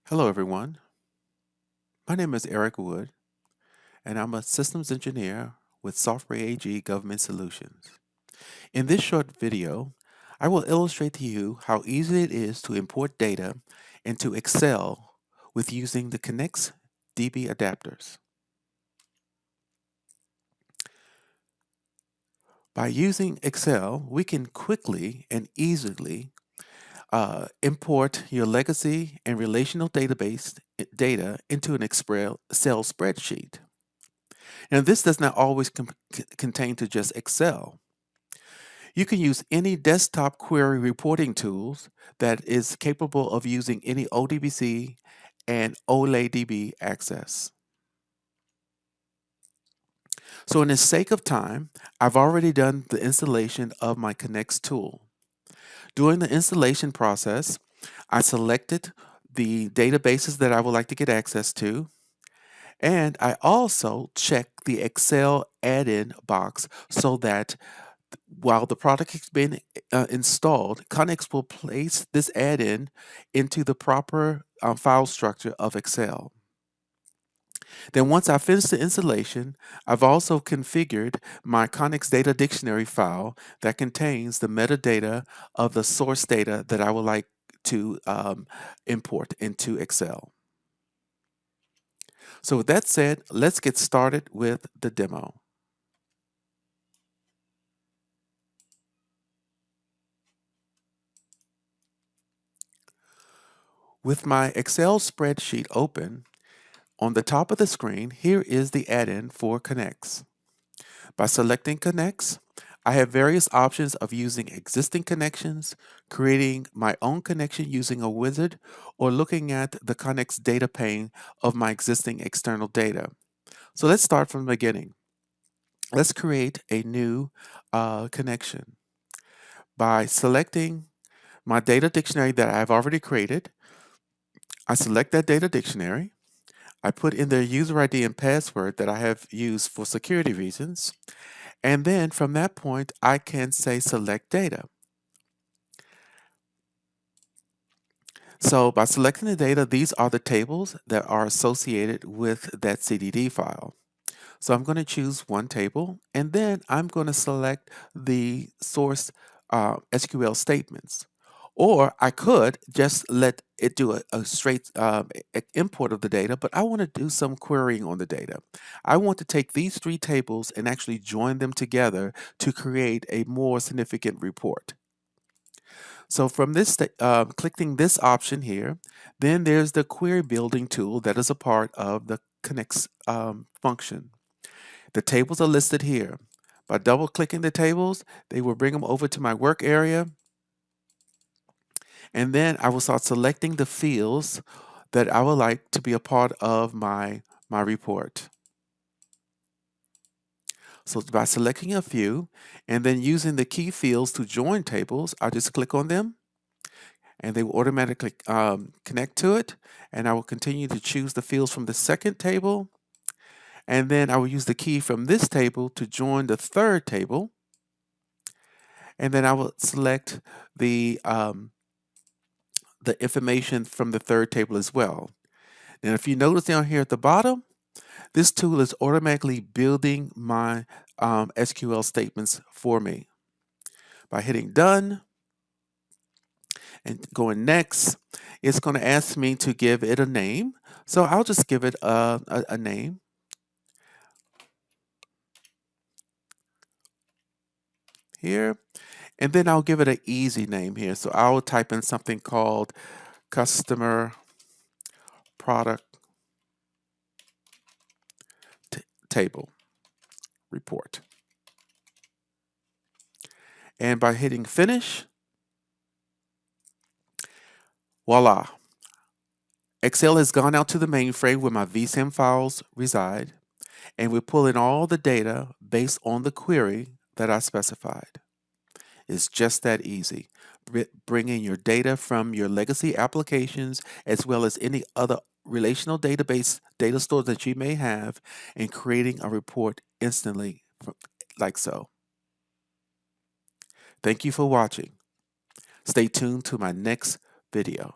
Hello, everyone. My name is Eric Wood, and I'm a systems engineer with Software AG Government Solutions. In this short video, I will illustrate to you how easy it is to import data into Excel with using the ConnX DB adapters. By using Excel, we can quickly and easily import your legacy and relational database data into an Excel spreadsheet. Now, this does not always contain to just Excel. You can use any desktop query reporting tools that is capable of using any ODBC and OLADB access. So in the sake of time, I've already done the installation of my ConnX tool. During the installation process, I selected the databases that I would like to get access to, and I also checked the Excel add-in box so that while the product has been installed, ConnX will place this add-in into the proper file structure of Excel. Then once I finish the installation, I've also configured my ConnX data dictionary file that contains the metadata of the source data that I would like to import into Excel. So with that said, let's get started with the demo. With my Excel spreadsheet open, on the top of the screen, here is the add-in for ConnX. By selecting ConnX, I have various options of using existing connections, creating my own connection using a wizard, or looking at the ConnX data pane of my existing external data. So let's start from the beginning. Let's create a new connection. By selecting my data dictionary that I've already created, I select that data dictionary. I put in the user ID and password that I have used for security reasons. And then from that point, I can say select data. So by selecting the data, these are the tables that are associated with that CDD file. So I'm going to choose one table, and then I'm going to select the source SQL statements. Or I could just let it do a straight import of the data, but I want to do some querying on the data. I want to take these three tables and actually join them together to create a more significant report. So from this, clicking this option here, then there's the query building tool that is a part of the ConnX function. The tables are listed here. By double clicking the tables, they will bring them over to my work area. And then I will start selecting the fields that I would like to be a part of my report. So by selecting a few and then using the key fields to join tables, I just click on them and they will automatically connect to it. And I will continue to choose the fields from the second table. And then I will use the key from this table to join the third table. And then I will select the information from the third table as well. And if you notice down here at the bottom, this tool is automatically building my SQL statements for me. By hitting done and going next, it's going to ask me to give it a name. So I'll just give it a name. Here, and then I'll give it an easy name here. So I'll type in something called customer product table report. And by hitting finish, voila. Excel has gone out to the mainframe where my vSIM files reside, and we're pulling all the data based on the query that I specified. It's just that easy. Bringing your data from your legacy applications as well as any other relational database data stores that you may have and creating a report instantly like so. Thank you for watching. Stay tuned to my next video.